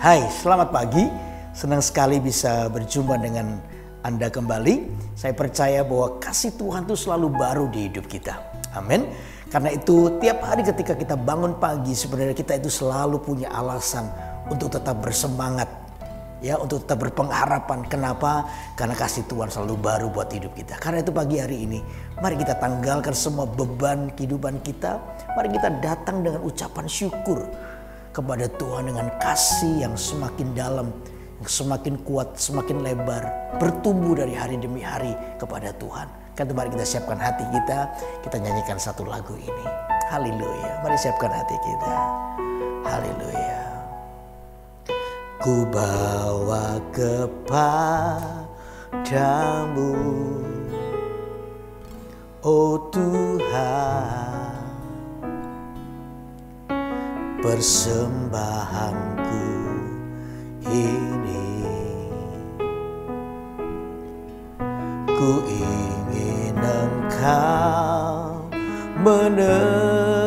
Hai, selamat pagi. Senang sekali bisa berjumpa dengan Anda kembali. Saya percaya bahwa kasih Tuhan itu selalu baru di hidup kita. Amin. Karena itu tiap hari ketika kita bangun pagi, sebenarnya kita itu selalu punya alasan untuk tetap bersemangat. Ya, untuk tetap berpengharapan. Kenapa? Karena kasih Tuhan selalu baru buat hidup kita. Karena itu pagi hari ini, mari kita tanggalkan semua beban kehidupan kita. Mari kita datang dengan ucapan syukur kepada Tuhan dengan kasih yang semakin dalam, yang semakin kuat, semakin lebar, bertumbuh dari hari demi hari kepada Tuhan. Kan mari kita siapkan hati kita nyanyikan satu lagu ini. Haleluya. Mari siapkan hati kita. Haleluya. Ku bawa kepadamu, oh Tuhan, persembahanku ini. Ku ingin Engkau menerima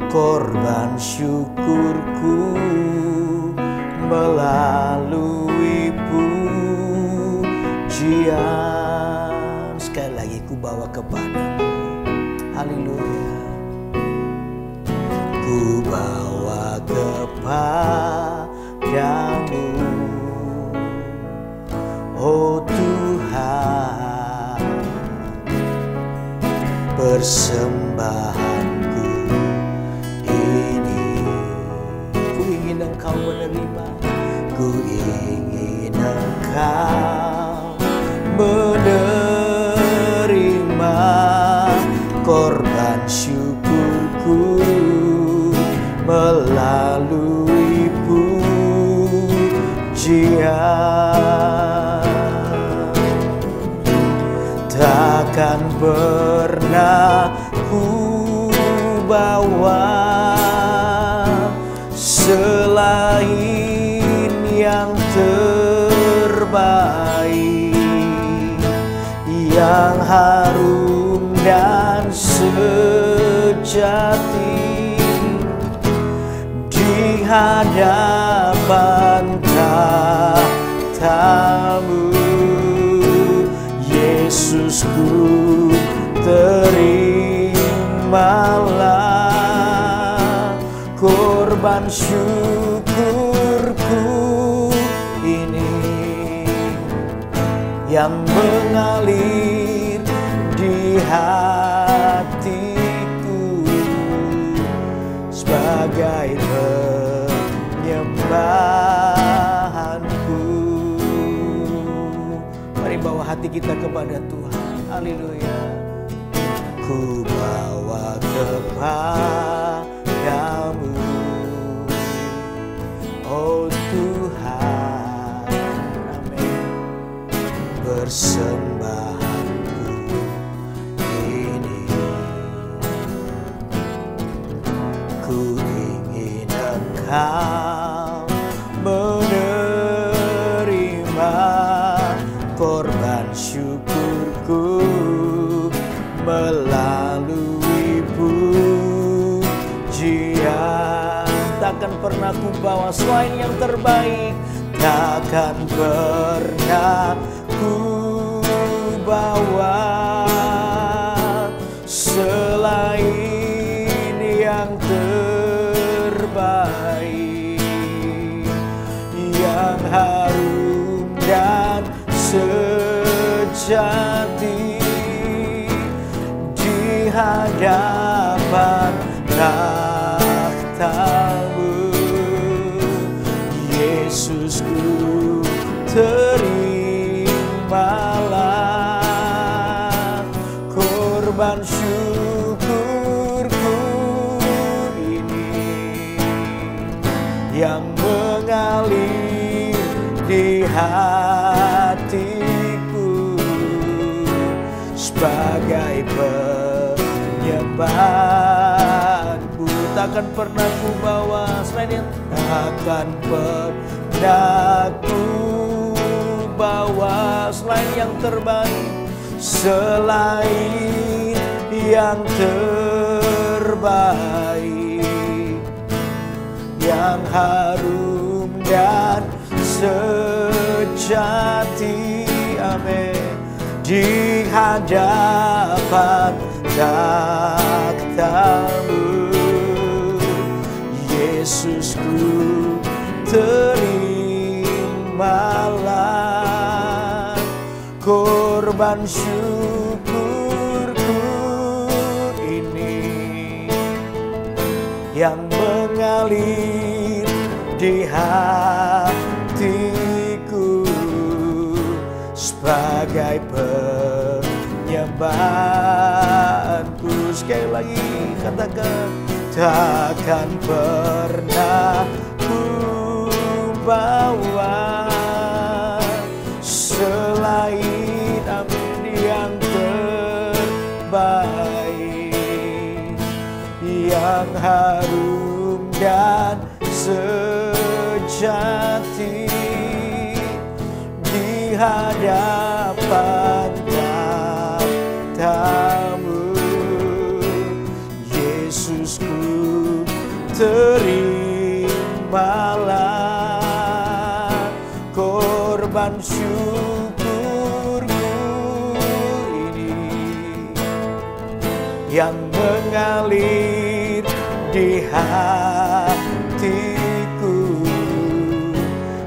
korban syukurku melalui pujian. Sekali lagi, ku bawa kepadamu. Haleluya. Ku bawa kepadamu, oh Tuhan, persembahanku ini. Ku ingin Engkau menerima, ku ingin Engkau menerima korban syukurku melalui pujian. Takkan pernah ku bawa selain yang terbaik, yang harum dan sejati di hadapan tahta-Mu. Yesusku, terimalah korban syukurku ini yang mengalir di hatiku sebagai penyembahanku. Mari bawa hati kita kepada Tuhan. Haleluya. Ku bawa kepadamu, oh Tuhan. Amin. Persembahanku ini. Ku ingin Engkau menerima korban syukurku melalui pujian. Takkan pernah ku bawa selain yang terbaik, takkan pernah ku bawa selain yang terbaik, yang harum dan sejati di hadapan tahta-Mu. Yesusku, terimalah korban syukurku ini yang mengalir di hatiku sebagai penyembahanmu. Takkan pernah ku bawa selain yang, takkan pernah ku bawa selain yang terbaik, selain yang terbaik, yang harum dan sejati. Amin. Di hadapan takhta-Mu, Yesusku, terimalah korban syukurku ini yang mengalir di hatiku sebagai penyembahanku. Sekali lagi katakan, takkan pernah ku bawa selain amin yang terbaik, yang harum dan sejati di hadapan takhta-Mu, Yesusku, terimalah korban syukurku ini yang mengalir di hatiku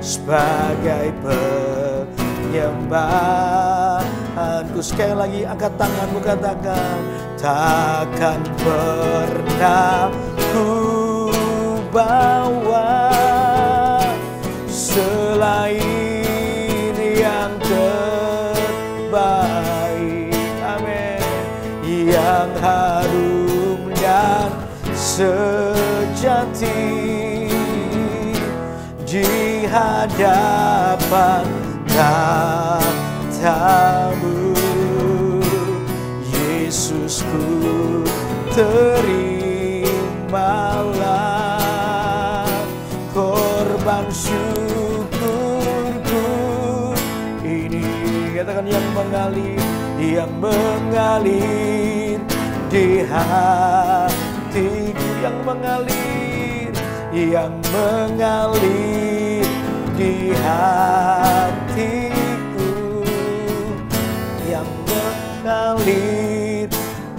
sebagai penyembahanku. Sekali lagi angkat tanganmu, katakan, takkan pernah ku bawa selain yang terbaik, amin, yang harum dan sejati di hadapan takhta-Mu, Yesusku, terimalah korban syukurku ini. Katakan, yang mengalir di hatiku, yang mengalir di hatiku, yang mengalir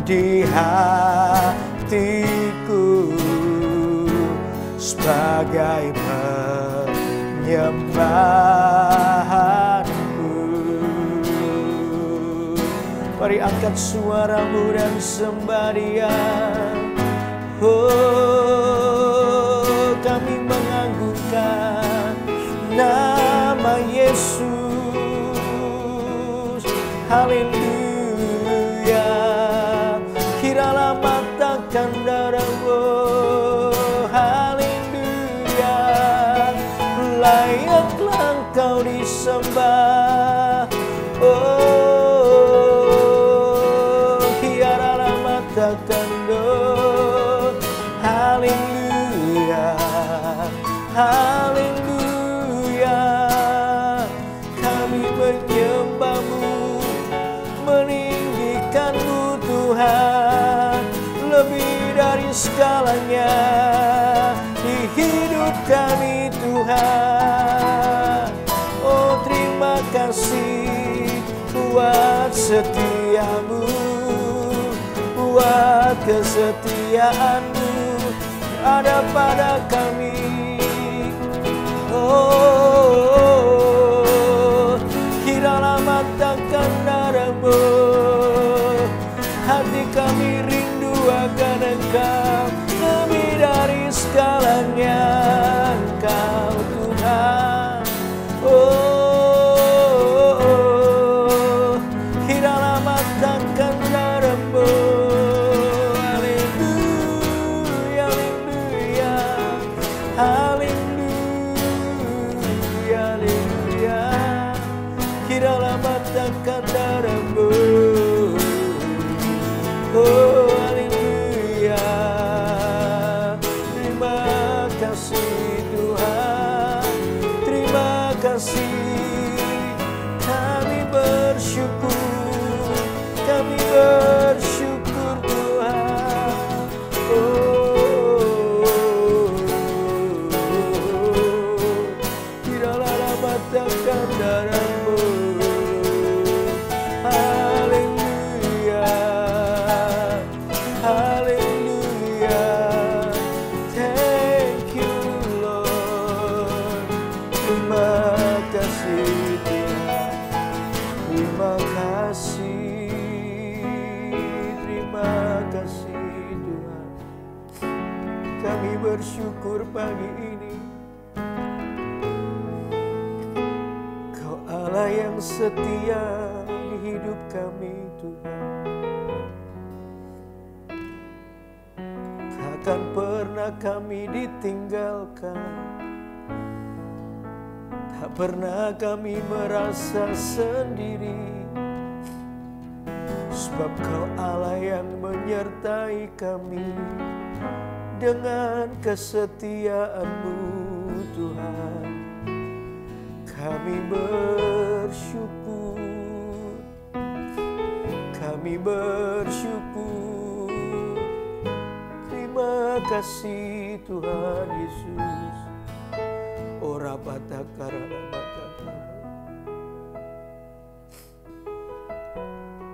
di hatiku sebagai penyembahanku. Mari angkat suaramu dan sembah Dia. Oh, kami mengagungkan nama Yesus. Haleluya. Kiralah matakan darah-Mu. Haleluya. Layaklah Engkau disembah. Oh, kiralah matakan doa. Haleluya. Haleluya. Kami menyembah-Mu, meninggikan-Mu Tuhan, lebih dari segalanya di hidup kami Tuhan. Oh, terima kasih buat setia-Mu, buat kesetiaan-Mu ada pada kami. Oh, kiralah matakan darah-Mu, hati kami rindu akan Engkau, lebih dari segalanya Engkau Tuhan. Oh, kiralah matakan darah-Mu. Haleluya, haleluya, haleluya, haleluya. Kiralah matakan darah-Mu. Oh, haleluya. Terima kasih Tuhan, terima kasih. Kami bersyukur, kami bersyukur Tuhan. Oh, Terima kasih Tuhan. Kami bersyukur pagi ini, Kau Allah yang setia di hidup kami Tuhan. Takkan pernah kami ditinggalkan, tak pernah kami merasa sendiri, sebab Kau Allah yang menyertai kami dengan kesetiaan-Mu Tuhan. Kami bersyukur, kami bersyukur. Terima kasih Tuhan Yesus. Ora batakara.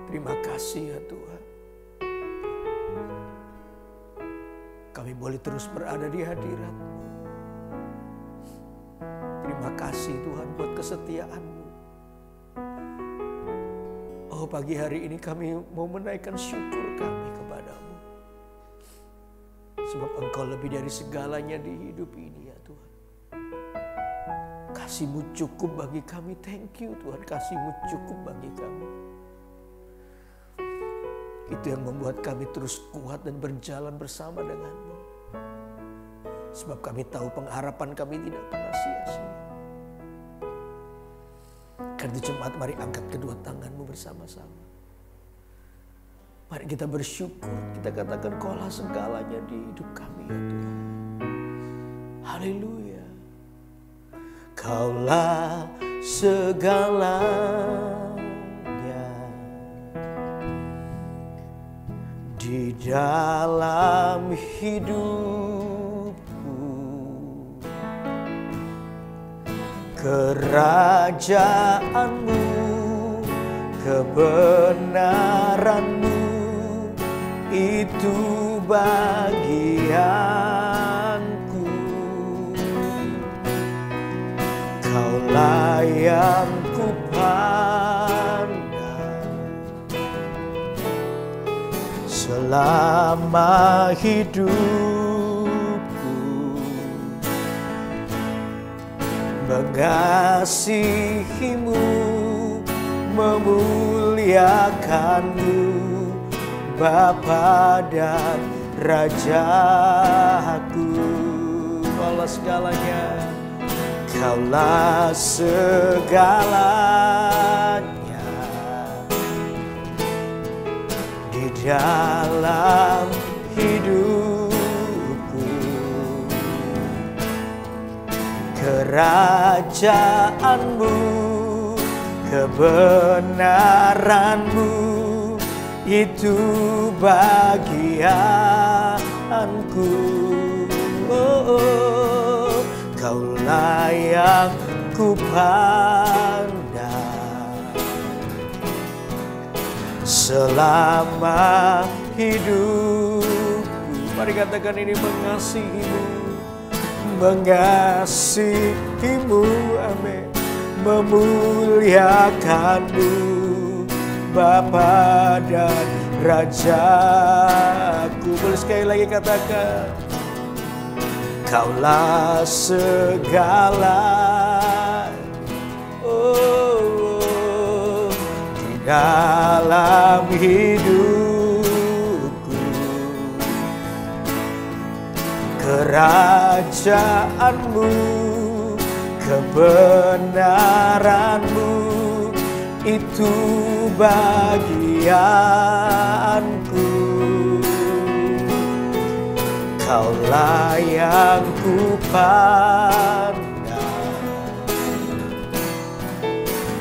Terima kasih ya Tuhan. Kami boleh terus berada di hadirat-Mu. Terima kasih Tuhan buat kesetiaan-Mu. Oh, pagi hari ini kami mau menaikkan syukur kami kepada-Mu. Sebab Engkau lebih dari segalanya di hidup ini ya Tuhan. Kasih-Mu cukup bagi kami. Thank you Tuhan, kasih-Mu cukup bagi kami. Itu yang membuat kami terus kuat dan berjalan bersama dengan-Mu. Sebab kami tahu pengharapan kami tidak pernah sia-sia. Karena itu jemaat, mari angkat kedua tangan-Mu bersama-sama. Mari kita bersyukur, kita katakan Kaulah segalanya di hidup kami ya Tuhan. Haleluya. Kaulah segalanya di dalam hidupku, kerajaan-Mu, kebenaran-Mu, itu bagianku. Kaulah yang kupandang selama hidupku, mengasihi-Mu, memuliakan-Mu, Bapa dan Rajaku. Kaulah segalanya, Kaulah segalanya di dalam hidupku, kerajaan-Mu, kebenaran-Mu, itu bagianku. Oh, Kaulah yang kupandang selama hidupku. Mari katakan ini, mengasihi-Mu, mengasihi-Mu, amin, memuliakan-Mu, Bapa dan Rajaku. Boleh sekali lagi katakan, Kaulah segala, oh, di dalam hidupku, kerajaan-Mu, kebenaran-Mu, itu bagianku. Kaulah yang kupandang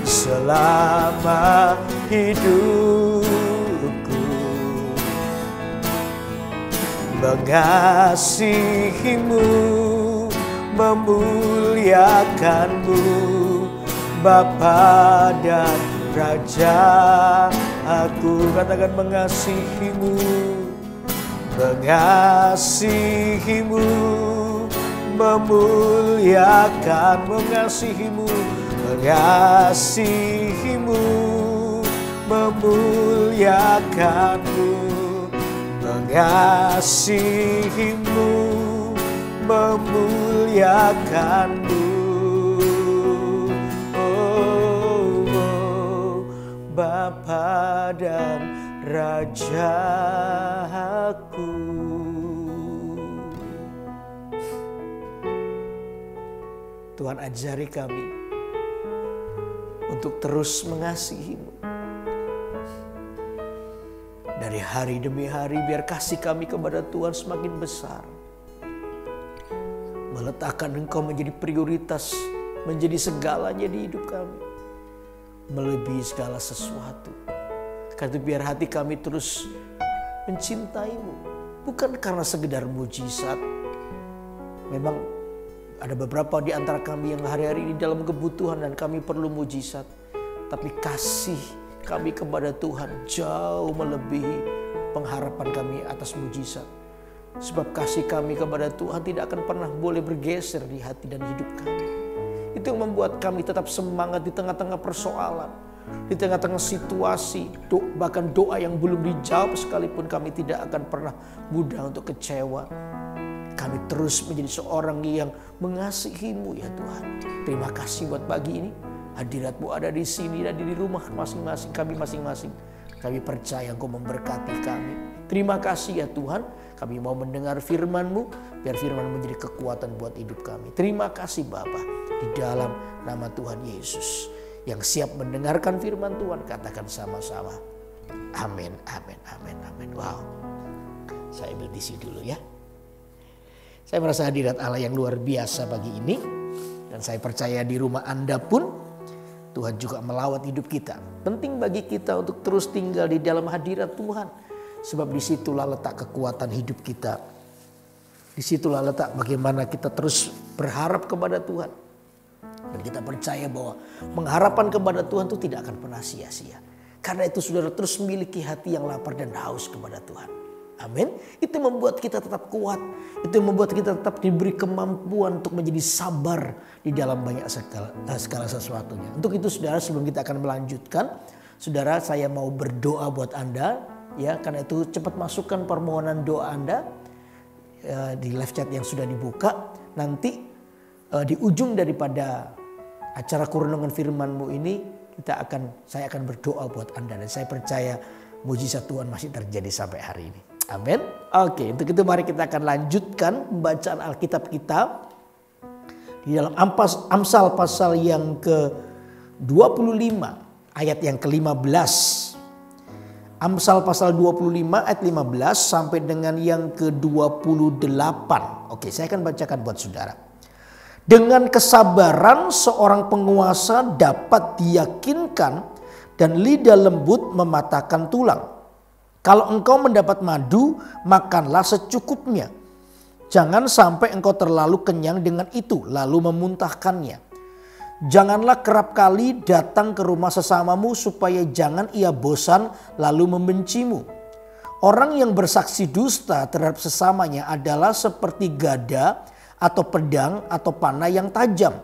selama hidupku, mengasihi-Mu, memuliakan-Mu, Bapa dan Rajaku. Katakan, mengasihi-Mu, mengasihi-Mu, memuliakan, mengasihi-Mu, mengasihi-Mu, memuliakanmu, mengasihimu, memuliakanmu. Oh, Bapa dan Rajaku. Tuhan, ajari kami untuk terus mengasihi-Mu. Dari hari demi hari biar kasih kami kepada Tuhan semakin besar. Meletakkan Engkau menjadi prioritas, menjadi segalanya di hidup kami. Melebihi segala sesuatu. Karena itu biar hati kami terus mencintai-Mu. Bukan karena sekedar mujizat. Memang ada beberapa di antara kami yang hari-hari ini dalam kebutuhan dan kami perlu mujizat. Tapi kasih kami kepada Tuhan jauh melebihi pengharapan kami atas mujizat. Sebab kasih kami kepada Tuhan tidak akan pernah boleh bergeser di hati dan hidup kami. Itu yang membuat kami tetap semangat di tengah-tengah persoalan. Di tengah-tengah situasi, bahkan doa yang belum dijawab sekalipun kami tidak akan pernah mudah untuk kecewa. Kami terus menjadi seorang yang mengasihi-Mu ya Tuhan. Terima kasih buat pagi ini. Hadirat-Mu ada di sini dan di rumah masing-masing kami masing-masing. Kami percaya Engkau memberkati kami. Terima kasih ya Tuhan. Kami mau mendengar firman-Mu. Biar firman menjadi kekuatan buat hidup kami. Terima kasih Bapa. Di dalam nama Tuhan Yesus. Yang siap mendengarkan firman Tuhan. Katakan sama-sama. Amin, amin, amin, amin. Wow. Saya ambil tisu dulu ya. Saya merasa hadirat Allah yang luar biasa pagi ini. Dan saya percaya di rumah Anda pun Tuhan juga melawat hidup kita. Penting bagi kita untuk terus tinggal di dalam hadirat Tuhan. Sebab disitulah letak kekuatan hidup kita. Disitulah letak bagaimana kita terus berharap kepada Tuhan. Dan kita percaya bahwa pengharapan kepada Tuhan itu tidak akan pernah sia-sia. Karena itu saudara terus memiliki hati yang lapar dan haus kepada Tuhan. Amin. Itu membuat kita tetap kuat. Itu membuat kita tetap diberi kemampuan untuk menjadi sabar di dalam banyak segala sesuatunya. Untuk itu saudara, sebelum kita akan melanjutkan, saudara, saya mau berdoa buat Anda. Ya, karena itu cepat masukkan permohonan doa Anda di live chat yang sudah dibuka. Nanti di ujung daripada acara Kerenungan Firman-Mu ini saya akan berdoa buat Anda, dan saya percaya mujizat Tuhan masih terjadi sampai hari ini. Amin. Oke, untuk itu mari kita akan lanjutkan pembacaan Alkitab kita di dalam Amsal pasal yang ke-25 ayat yang ke-15. Amsal pasal 25 ayat 15 sampai dengan yang ke-28. Oke, saya akan bacakan buat saudara. Dengan kesabaran seorang penguasa dapat diyakinkan dan lidah lembut mematahkan tulang. Kalau engkau mendapat madu, makanlah secukupnya. Jangan sampai engkau terlalu kenyang dengan itu, lalu memuntahkannya. Janganlah kerap kali datang ke rumah sesamamu, supaya jangan ia bosan lalu membencimu. Orang yang bersaksi dusta terhadap sesamanya adalah seperti gada atau pedang atau panah yang tajam.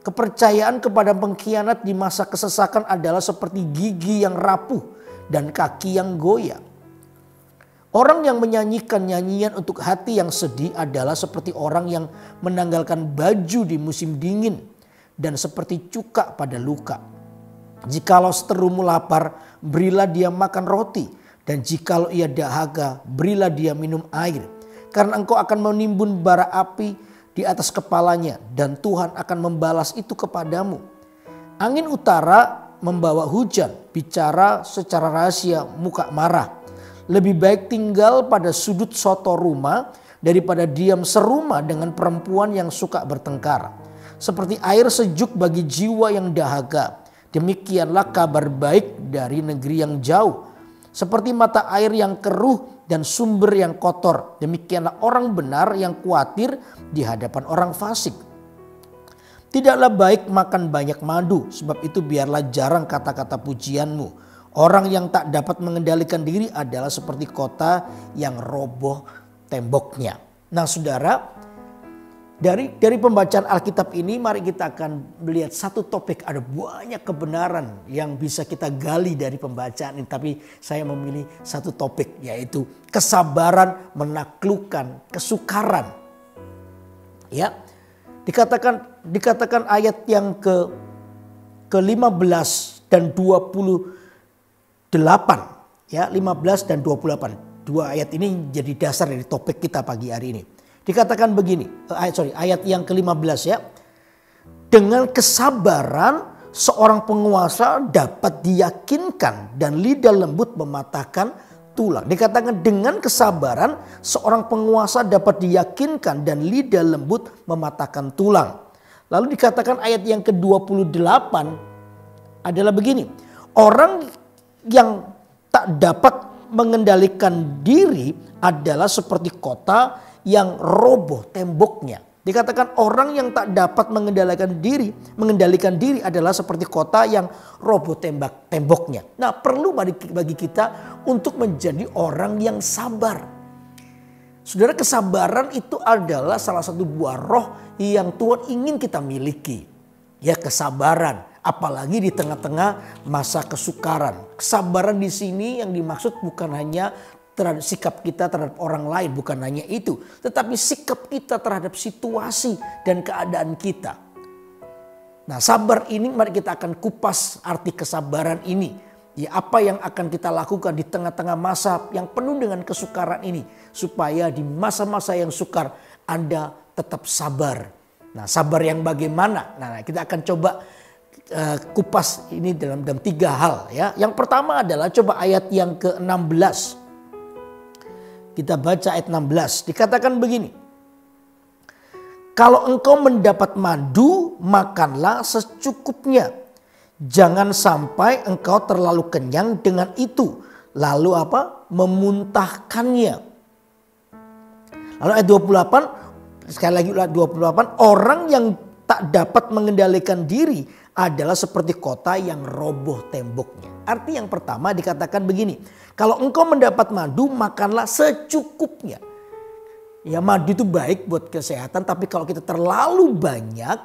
Kepercayaan kepada pengkhianat di masa kesesakan adalah seperti gigi yang rapuh dan kaki yang goyah. Orang yang menyanyikan nyanyian untuk hati yang sedih adalah seperti orang yang menanggalkan baju di musim dingin dan seperti cuka pada luka. Jikalau seterumu lapar, berilah dia makan roti, dan jikalau ia dahaga, berilah dia minum air. Karena engkau akan menimbun bara api di atas kepalanya, dan Tuhan akan membalas itu kepadamu. Angin utara membawa hujan, bicara secara rahasia, muka marah. Lebih baik tinggal pada sudut soto rumah daripada diam serumah dengan perempuan yang suka bertengkar. Seperti air sejuk bagi jiwa yang dahaga, demikianlah kabar baik dari negeri yang jauh. Seperti mata air yang keruh dan sumber yang kotor, demikianlah orang benar yang khawatir di hadapan orang fasik. Tidaklah baik makan banyak madu, sebab itu biarlah jarang kata-kata pujianmu. Orang yang tak dapat mengendalikan diri adalah seperti kota yang roboh temboknya. Nah saudara, Dari pembacaan Alkitab ini mari kita akan melihat satu topik. Ada banyak kebenaran yang bisa kita gali dari pembacaan ini. Tapi saya memilih satu topik, yaitu kesabaran menaklukkan kesukaran. Ya, dikatakan ayat yang ke-15 dan 28. Ya, 15 dan 28. Dua ayat ini jadi dasar dari topik kita pagi hari ini. Dikatakan begini, ayat yang ke-15 ya. Dengan kesabaran seorang penguasa dapat diyakinkan dan lidah lembut mematahkan tulang. Dikatakan dengan kesabaran seorang penguasa dapat diyakinkan dan lidah lembut mematahkan tulang. Lalu dikatakan ayat yang ke-28 adalah begini. Orang yang tak dapat mengendalikan diri adalah seperti kota yang roboh temboknya. Dikatakan orang yang tak dapat mengendalikan diri adalah seperti kota yang roboh temboknya. Nah, perlu bagi kita untuk menjadi orang yang sabar. Saudara, kesabaran itu adalah salah satu buah roh yang Tuhan ingin kita miliki. Ya, kesabaran, apalagi di tengah-tengah masa kesukaran. Kesabaran di sini yang dimaksud bukan hanya terhadap sikap kita terhadap orang lain, bukan hanya itu, tetapi sikap kita terhadap situasi dan keadaan kita. Nah, sabar ini mari kita akan kupas arti kesabaran ini. Ya, apa yang akan kita lakukan di tengah-tengah masa yang penuh dengan kesukaran ini, supaya di masa-masa yang sukar Anda tetap sabar. Nah, sabar yang bagaimana? Nah, kita akan coba kupas ini dalam 3 hal ya. Yang pertama adalah coba ayat yang ke-16. Kita baca ayat 16. Dikatakan begini. Kalau engkau mendapat madu, makanlah secukupnya. Jangan sampai engkau terlalu kenyang dengan itu. Lalu apa? Memuntahkannya. Lalu ayat 28. Sekali lagi ayat 28. Orang yang tak dapat mengendalikan diri adalah seperti kota yang roboh temboknya. Arti yang pertama dikatakan begini. Kalau engkau mendapat madu, makanlah secukupnya. Ya, madu itu baik buat kesehatan, tapi kalau kita terlalu banyak,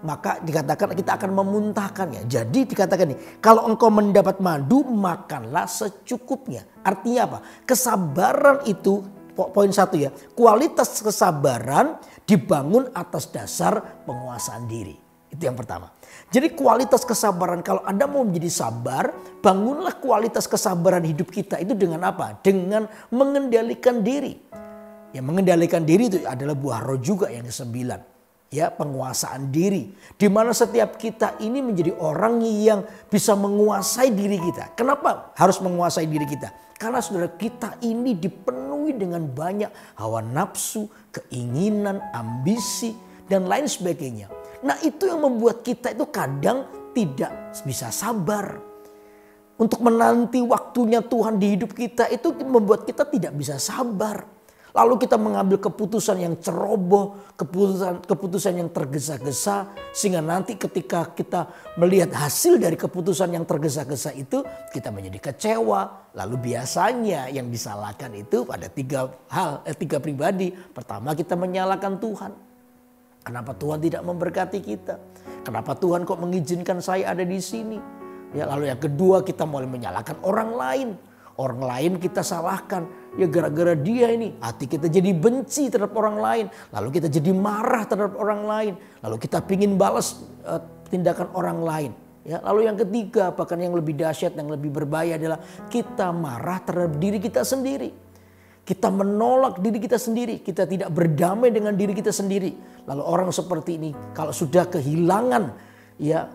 maka dikatakan kita akan memuntahkannya. Jadi dikatakan nih, kalau engkau mendapat madu, makanlah secukupnya. Artinya apa? Kesabaran itu, poin 1 ya, kualitas kesabaran dibangun atas dasar penguasaan diri. Itu yang pertama. Jadi kualitas kesabaran, kalau Anda mau menjadi sabar, bangunlah kualitas kesabaran hidup kita itu dengan apa? Dengan mengendalikan diri. Ya, mengendalikan diri itu adalah buah roh juga yang ke-9. Ya, penguasaan diri. Di mana setiap kita ini menjadi orang yang bisa menguasai diri kita. Kenapa harus menguasai diri kita? Karena saudara, kita ini dipenuhi dengan banyak hawa nafsu, keinginan, ambisi, dan lain sebagainya. Nah, itu yang membuat kita itu kadang tidak bisa sabar. Untuk menanti waktunya Tuhan di hidup kita itu membuat kita tidak bisa sabar. Lalu kita mengambil keputusan yang ceroboh, keputusan yang tergesa-gesa. Sehingga nanti ketika kita melihat hasil dari keputusan yang tergesa-gesa itu, kita menjadi kecewa. Lalu biasanya yang disalahkan itu pada 3 pribadi. Pertama, kita menyalahkan Tuhan. Kenapa Tuhan tidak memberkati kita? Kenapa Tuhan kok mengizinkan saya ada di sini? Ya, lalu yang kedua, kita mulai menyalahkan orang lain. Orang lain kita salahkan. Ya, gara-gara dia ini hati kita jadi benci terhadap orang lain. Lalu kita jadi marah terhadap orang lain. Lalu kita pingin balas tindakan orang lain. Ya, lalu yang ketiga, bahkan yang lebih dahsyat, yang lebih berbahaya adalah kita marah terhadap diri kita sendiri. Kita menolak diri kita sendiri. Kita tidak berdamai dengan diri kita sendiri. Lalu orang seperti ini kalau sudah kehilangan ya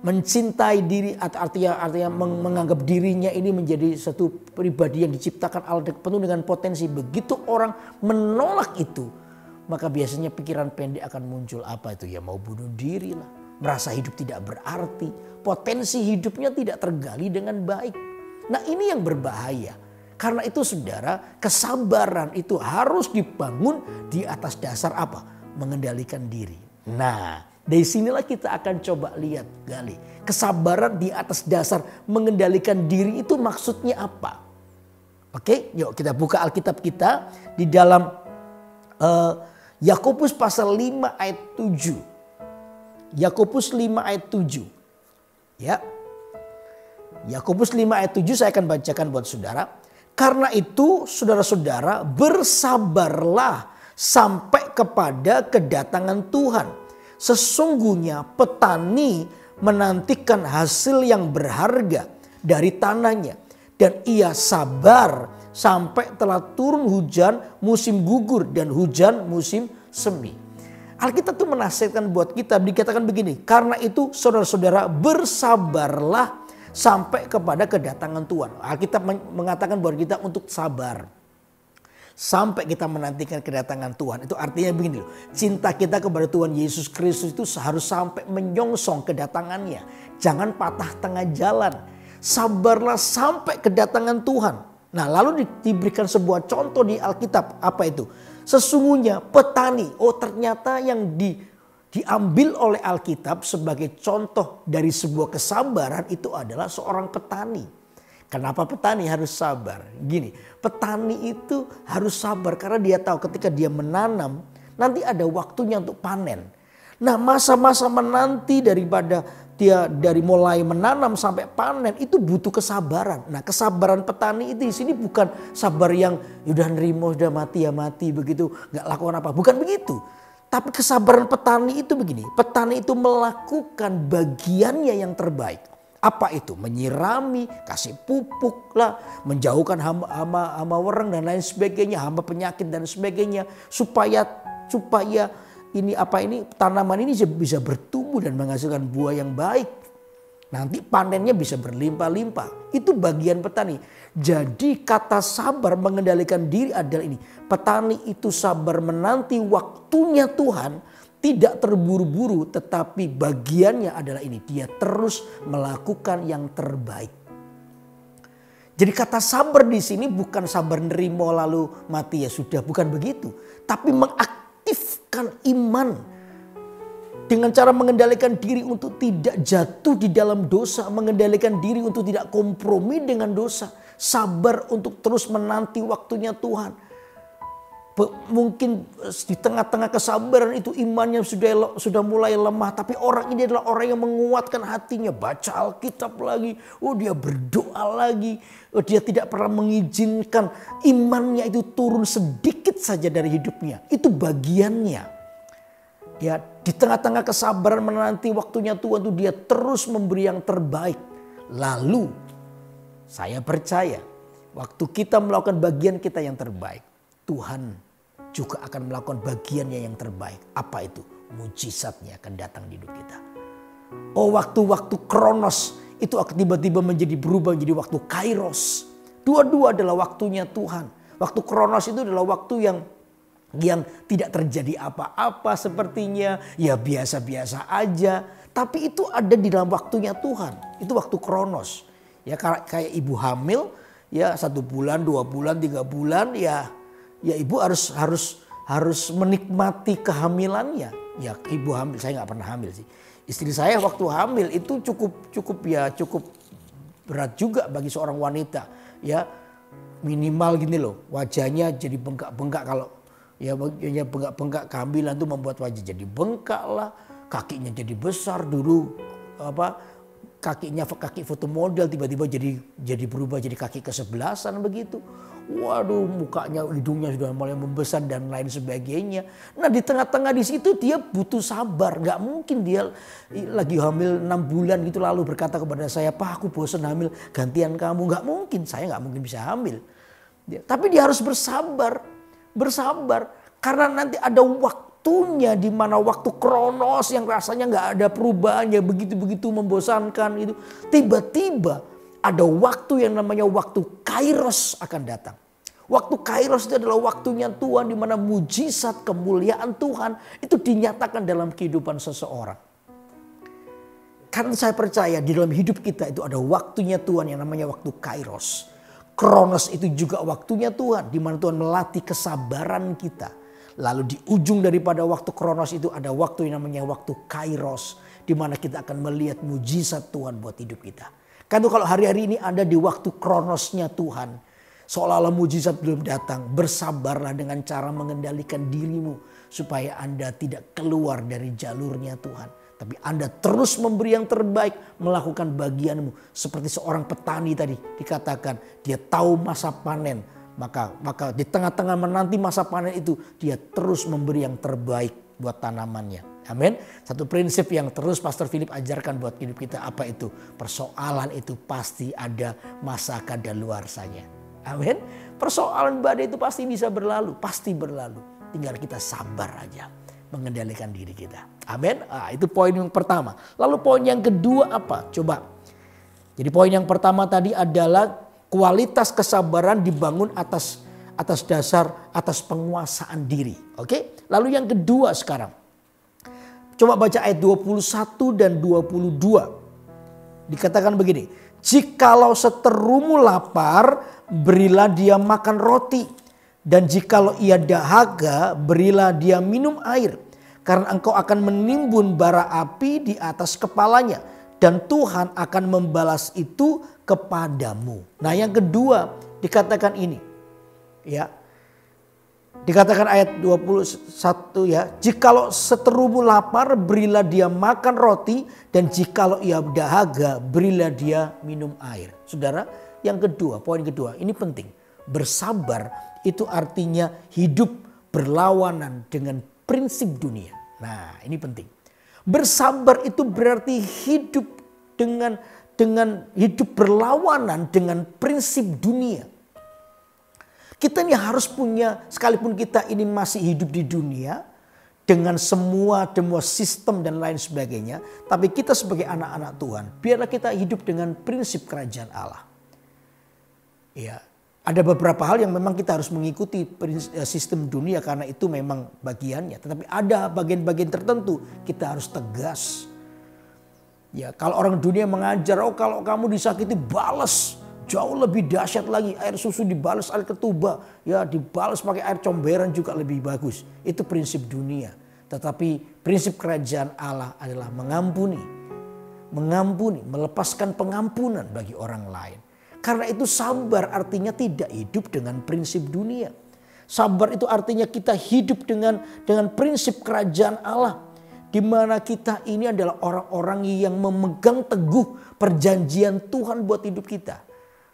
mencintai diri, artinya menganggap dirinya ini menjadi satu pribadi yang diciptakan Allah penuh dengan potensi. Begitu orang menolak itu, maka biasanya pikiran pendek akan muncul. Apa itu? Ya, mau bunuh diri lah. Merasa hidup tidak berarti. Potensi hidupnya tidak tergali dengan baik. Nah, ini yang berbahaya. Karena itu saudara, kesabaran itu harus dibangun di atas dasar apa? Mengendalikan diri. Nah, dari sinilah kita akan coba lihat, gali. Kesabaran di atas dasar mengendalikan diri itu maksudnya apa? Oke, yuk kita buka Alkitab kita di dalam Yakobus pasal 5 ayat 7. Yakobus 5 ayat 7. Ya. Yakobus 5 ayat 7 saya akan bacakan buat saudara. Karena itu saudara-saudara bersabarlah sampai kepada kedatangan Tuhan. Sesungguhnya petani menantikan hasil yang berharga dari tanahnya. Dan ia sabar sampai telah turun hujan musim gugur dan hujan musim semi. Alkitab itu menasihatkan buat kita, dikatakan begini. Karena itu saudara-saudara bersabarlah sampai kepada kedatangan Tuhan. Alkitab mengatakan buat kita untuk sabar. Sampai kita menantikan kedatangan Tuhan. Itu artinya begini loh. Cinta kita kepada Tuhan Yesus Kristus itu harus sampai menyongsong kedatangannya. Jangan patah tengah jalan. Sabarlah sampai kedatangan Tuhan. Nah lalu diberikan sebuah contoh di Alkitab. Apa itu? Sesungguhnya petani. Oh ternyata yang diambil oleh Alkitab sebagai contoh dari sebuah kesabaran itu adalah seorang petani. Kenapa petani harus sabar? Gini, petani itu harus sabar karena dia tahu ketika dia menanam nanti ada waktunya untuk panen. Nah masa-masa menanti daripada dia dari mulai menanam sampai panen itu butuh kesabaran. Nah kesabaran petani itu di sini bukan sabar yang udah nerimo, udah mati ya mati begitu, nggak lakukan apa. Bukan begitu. Tapi kesabaran petani itu begini. Petani itu melakukan bagiannya yang terbaik. Apa itu? Menyirami, kasih pupuk lah, menjauhkan hama wereng dan lain sebagainya, hama penyakit dan sebagainya, supaya tanaman ini bisa bertumbuh dan menghasilkan buah yang baik. Nanti panennya bisa berlimpah-limpah. Itu bagian petani. Jadi kata sabar mengendalikan diri adalah ini. Petani itu sabar menanti waktunya Tuhan. Tidak terburu-buru tetapi bagiannya adalah ini. Dia terus melakukan yang terbaik. Jadi kata sabar di sini bukan sabar nerimo lalu mati ya sudah. Bukan begitu. Tapi mengaktifkan iman. Dengan cara mengendalikan diri untuk tidak jatuh di dalam dosa. Mengendalikan diri untuk tidak kompromi dengan dosa. Sabar untuk terus menanti waktunya Tuhan. Mungkin di tengah-tengah kesabaran itu imannya sudah mulai lemah. Tapi orang ini adalah orang yang menguatkan hatinya. Baca Alkitab lagi. Oh dia berdoa lagi. Oh, dia tidak pernah mengizinkan imannya itu turun sedikit saja dari hidupnya. Itu bagiannya. Ya, di tengah-tengah kesabaran menanti waktunya Tuhan itu dia terus memberi yang terbaik. Lalu saya percaya waktu kita melakukan bagian kita yang terbaik. Tuhan juga akan melakukan bagiannya yang terbaik. Apa itu? Mujizatnya akan datang di hidup kita. Oh waktu-waktu kronos itu akan tiba-tiba berubah menjadi waktu kairos. Dua-dua adalah waktunya Tuhan. Waktu kronos itu adalah waktu yang tidak terjadi apa-apa sepertinya. Ya biasa-biasa aja. Tapi itu ada di dalam waktunya Tuhan. Itu waktu kronos. Ya kayak ibu hamil. Ya 1 bulan, 2 bulan, 3 bulan ya ibu harus menikmati kehamilannya. Ya ibu hamil, saya nggak pernah hamil sih. Istri saya waktu hamil itu cukup berat juga bagi seorang wanita. Ya minimal gini loh, wajahnya jadi bengkak-bengkak kalau ya bengkak-bengkak kehamilan itu membuat wajah jadi bengkak lah, kakinya jadi besar dulu kaki foto model tiba-tiba jadi berubah jadi kaki kesebelasan begitu. Waduh mukanya hidungnya sudah mulai membesar dan lain sebagainya. Nah di tengah-tengah di situ dia butuh sabar. Gak mungkin dia lagi hamil 6 bulan gitu lalu berkata kepada saya, Pak aku bosan hamil gantian kamu. Gak mungkin, saya gak mungkin bisa hamil. Tapi dia harus bersabar. Karena nanti ada waktunya di mana waktu kronos yang rasanya gak ada perubahannya begitu-begitu membosankan itu. Tiba-tiba ada waktu yang namanya waktu kairos akan datang. Waktu kairos itu adalah waktunya Tuhan di mana mujizat kemuliaan Tuhan itu dinyatakan dalam kehidupan seseorang. Karena saya percaya di dalam hidup kita itu ada waktunya Tuhan yang namanya waktu kairos. Kronos itu juga waktunya Tuhan di mana Tuhan melatih kesabaran kita. Lalu di ujung daripada waktu kronos itu ada waktu yang namanya waktu kairos di mana kita akan melihat mujizat Tuhan buat hidup kita. Kan kalau hari-hari ini ada di waktu kronosnya Tuhan. Seolah-olah mujizat belum datang. Bersabarlah dengan cara mengendalikan dirimu supaya Anda tidak keluar dari jalurnya Tuhan. Tapi Anda terus memberi yang terbaik, melakukan bagianmu. Seperti seorang petani tadi dikatakan, dia tahu masa panen. Maka di tengah-tengah menanti masa panen itu, dia terus memberi yang terbaik buat tanamannya. Amin. Satu prinsip yang terus Pastor Philip ajarkan buat hidup kita, apa itu? Persoalan itu pasti ada masa kadaluarsanya. Amin. Persoalan badai itu pasti bisa berlalu, pasti berlalu. Tinggal kita sabar aja mengendalikan diri kita. Amin. Itu poin yang pertama. Lalu poin yang kedua apa? Coba. Jadi poin yang pertama tadi adalah kualitas kesabaran dibangun atas penguasaan diri. Oke? Lalu yang kedua sekarang. Coba baca ayat 21 dan 22. Dikatakan begini. Jikalau seterumu lapar, berilah dia makan roti. Dan jikalau ia dahaga, berilah dia minum air. Karena engkau akan menimbun bara api di atas kepalanya. Dan Tuhan akan membalas itu kepadamu. Nah yang kedua dikatakan ini. Ya. Dikatakan ayat 21 ya. Jikalau seterumu lapar, berilah dia makan roti. Dan jikalau ia dahaga, berilah dia minum air. Saudara, yang kedua, poin kedua, ini penting. Bersabar itu artinya hidup berlawanan dengan prinsip dunia. Nah ini penting. Bersabar itu berarti hidup dengan hidup berlawanan dengan prinsip dunia. Kita ini harus punya, sekalipun kita ini masih hidup di dunia dengan semua sistem dan lain sebagainya, tapi kita sebagai anak-anak Tuhan, biarlah kita hidup dengan prinsip kerajaan Allah. Ya, ada beberapa hal yang memang kita harus mengikuti sistem dunia karena itu memang bagiannya. Tetapi ada bagian-bagian tertentu kita harus tegas. Ya, kalau orang dunia mengajar, oh kalau kamu disakiti balas. Jauh lebih dahsyat lagi, air susu dibalas air ketuba, ya dibalas pakai air comberan juga lebih bagus. Itu prinsip dunia. Tetapi prinsip kerajaan Allah adalah mengampuni, melepaskan pengampunan bagi orang lain. Karena itu sabar artinya tidak hidup dengan prinsip dunia. Sabar itu artinya kita hidup dengan prinsip kerajaan Allah. Di mana kita ini adalah orang-orang yang memegang teguh perjanjian Tuhan buat hidup kita.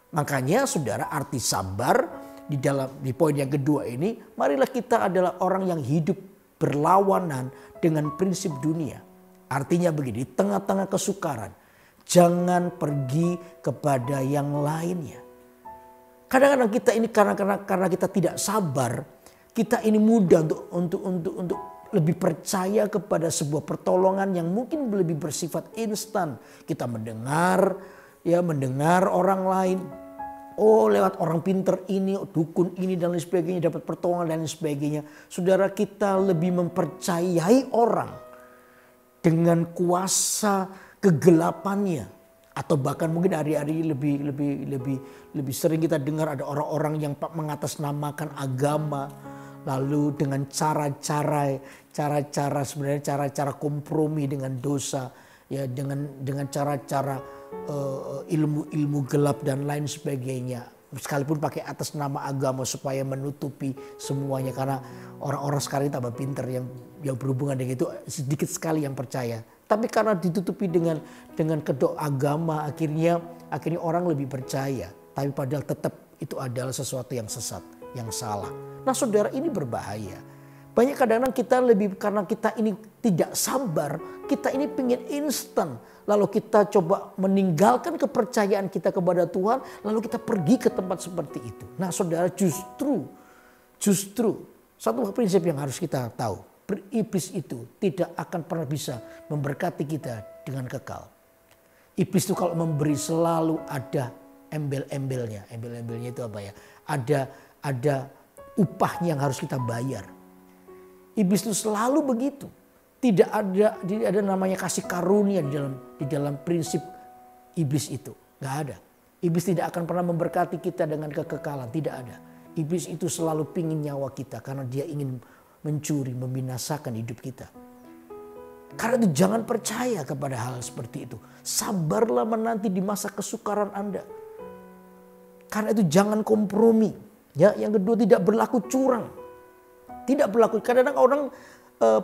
Makanya saudara, arti sabar di poin yang kedua ini, marilah kita adalah orang yang hidup berlawanan dengan prinsip dunia. Artinya begini, di tengah-tengah kesukaran, jangan pergi kepada yang lainnya. Kadang-kadang kita ini karena kita tidak sabar, kita ini mudah untuk lebih percaya kepada sebuah pertolongan yang mungkin lebih bersifat instan. Kita mendengar orang lain. Oh lewat orang pinter ini, dukun ini dan lain sebagainya dapat pertolongan dan lain sebagainya. Saudara, kita lebih mempercayai orang dengan kuasa kegelapannya. Atau bahkan mungkin hari-hari lebih sering kita dengar ada orang-orang yang mengatasnamakan agama. Lalu dengan cara-cara kompromi dengan dosa. Ya, dengan cara-cara ilmu gelap dan lain sebagainya. Sekalipun pakai atas nama agama supaya menutupi semuanya. Karena orang-orang sekarang tambah pintar yang berhubungan dengan itu sedikit sekali yang percaya. Tapi karena ditutupi dengan kedok agama akhirnya orang lebih percaya. Tapi padahal tetap itu adalah sesuatu yang sesat, yang salah. Nah saudara, ini berbahaya. Banyak kadang-kadang kita karena kita ini tidak sabar, kita ini pengen instan. Lalu kita coba meninggalkan kepercayaan kita kepada Tuhan, lalu kita pergi ke tempat seperti itu. Nah saudara, justru satu prinsip yang harus kita tahu. Iblis itu tidak akan pernah bisa memberkati kita dengan kekal. Iblis itu kalau memberi selalu ada embel-embelnya. Embel-embelnya itu apa ya? Ada upahnya yang harus kita bayar. Iblis itu selalu begitu. Tidak ada namanya kasih karunia di dalam prinsip iblis itu. Gak ada. Iblis tidak akan pernah memberkati kita dengan kekekalan. Tidak ada. Iblis itu selalu pingin nyawa kita karena dia ingin mencuri, membinasakan hidup kita. Karena itu jangan percaya kepada hal seperti itu. Sabarlah menanti di masa kesukaran Anda. Karena itu jangan kompromi. Ya, yang kedua tidak berlaku curang. Tidak berlaku. Kadang-kadang orang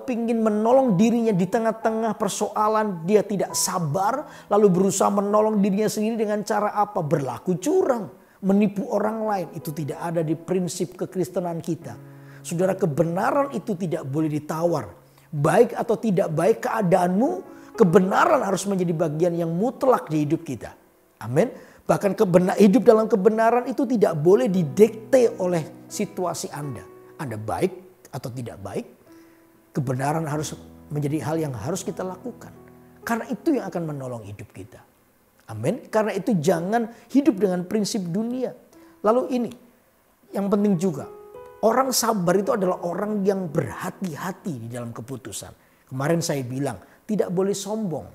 pingin menolong dirinya di tengah-tengah persoalan, dia tidak sabar, lalu berusaha menolong dirinya sendiri dengan cara apa? Berlaku curang, menipu orang lain. Itu tidak ada di prinsip kekristenan kita. Saudara, kebenaran itu tidak boleh ditawar. Baik atau tidak baik keadaanmu, kebenaran harus menjadi bagian yang mutlak di hidup kita. Amin. Bahkan hidup dalam kebenaran itu tidak boleh didikte oleh situasi Anda. Anda baik atau tidak baik, kebenaran harus menjadi hal yang harus kita lakukan. Karena itu yang akan menolong hidup kita. Amin. Karena itu jangan hidup dengan prinsip dunia. Lalu ini yang penting juga. Orang sabar itu adalah orang yang berhati-hati di dalam keputusan. Kemarin saya bilang tidak boleh sombong.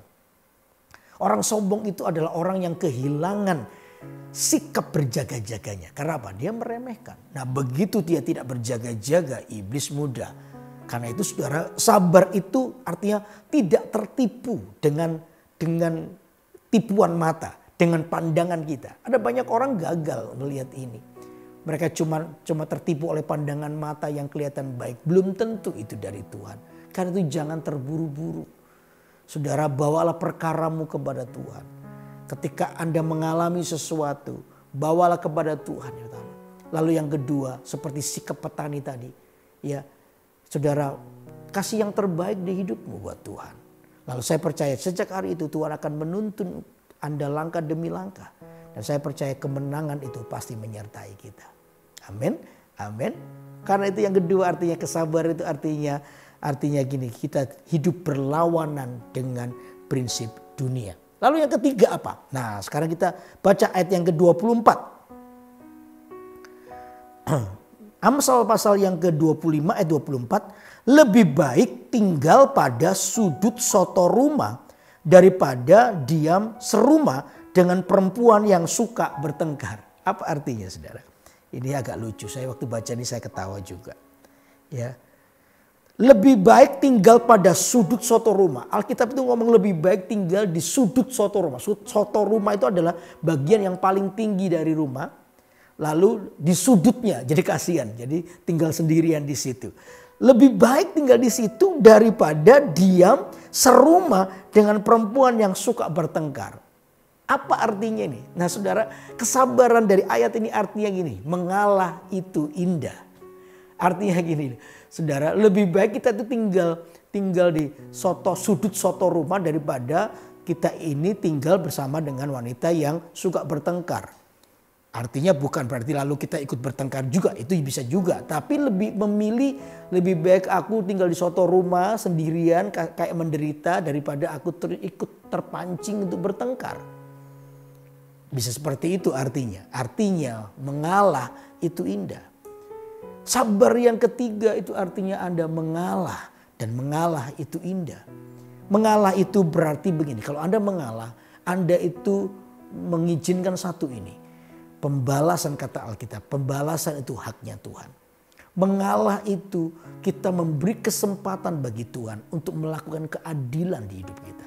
Orang sombong itu adalah orang yang kehilangan sikap berjaga-jaganya. Karena apa? Dia meremehkan. Nah, begitu dia tidak berjaga-jaga, iblis mudah. Karena itu saudara, sabar itu artinya tidak tertipu dengan tipuan mata, dengan pandangan kita. Ada banyak orang gagal melihat ini. Mereka cuma tertipu oleh pandangan mata yang kelihatan baik. Belum tentu itu dari Tuhan. Karena itu jangan terburu-buru. Saudara, bawalah perkaramu kepada Tuhan. Ketika Anda mengalami sesuatu, bawalah kepada Tuhan. Lalu yang kedua, seperti sikap petani tadi. Ya, saudara, kasih yang terbaik di hidupmu buat Tuhan. Lalu saya percaya sejak hari itu Tuhan akan menuntun Anda langkah demi langkah. Dan saya percaya kemenangan itu pasti menyertai kita. Amin. Amin. Karena itu yang kedua artinya kesabaran itu artinya gini. Kita hidup berlawanan dengan prinsip dunia. Lalu yang ketiga apa? Nah, sekarang kita baca ayat yang ke-24. Amsal pasal yang ke-25 ayat 24. Lebih baik tinggal pada sudut soto rumah daripada diam serumah dengan perempuan yang suka bertengkar. Apa artinya, saudara? Ini agak lucu. Saya waktu baca ini saya ketawa juga. Ya. Lebih baik tinggal pada sudut soto rumah. Alkitab itu ngomong lebih baik tinggal di sudut soto rumah. Soto rumah itu adalah bagian yang paling tinggi dari rumah. Lalu di sudutnya, jadi kasihan. Jadi tinggal sendirian di situ. Lebih baik tinggal di situ daripada diam serumah dengan perempuan yang suka bertengkar. Apa artinya ini? Nah, saudara, kesabaran dari ayat ini artinya gini. Mengalah itu indah. Artinya gini, saudara, lebih baik kita itu tinggal di sudut soto rumah daripada kita ini tinggal bersama dengan wanita yang suka bertengkar. Artinya bukan berarti lalu kita ikut bertengkar juga, itu bisa juga. Tapi lebih baik aku tinggal di soto rumah sendirian kayak menderita daripada aku ikut terpancing untuk bertengkar. Bisa seperti itu artinya. Artinya mengalah itu indah. Sabar yang ketiga itu artinya Anda mengalah. Dan mengalah itu indah. Mengalah itu berarti begini. Kalau Anda mengalah, Anda itu mengizinkan satu ini. Pembalasan kata Alkitab. Pembalasan itu haknya Tuhan. Mengalah itu kita memberi kesempatan bagi Tuhan untuk melakukan keadilan di hidup kita.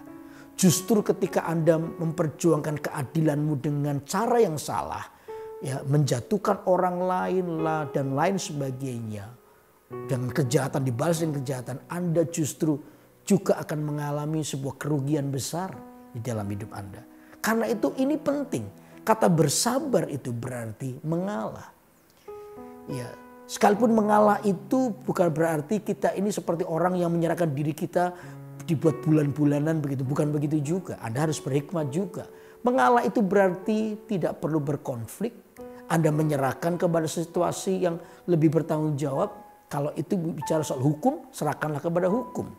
Justru ketika Anda memperjuangkan keadilanmu dengan cara yang salah, ya, menjatuhkan orang lain lah dan lain sebagainya, dengan kejahatan dibalas dengan kejahatan, Anda justru juga akan mengalami sebuah kerugian besar di dalam hidup Anda. Karena itu ini penting. Kata bersabar itu berarti mengalah. Ya, sekalipun mengalah itu bukan berarti kita ini seperti orang yang menyerahkan diri kita dibuat bulan-bulanan begitu. Bukan begitu juga. Anda harus berhikmat juga. Mengalah itu berarti tidak perlu berkonflik. Anda menyerahkan kepada situasi yang lebih bertanggung jawab. Kalau itu bicara soal hukum, serahkanlah kepada hukum.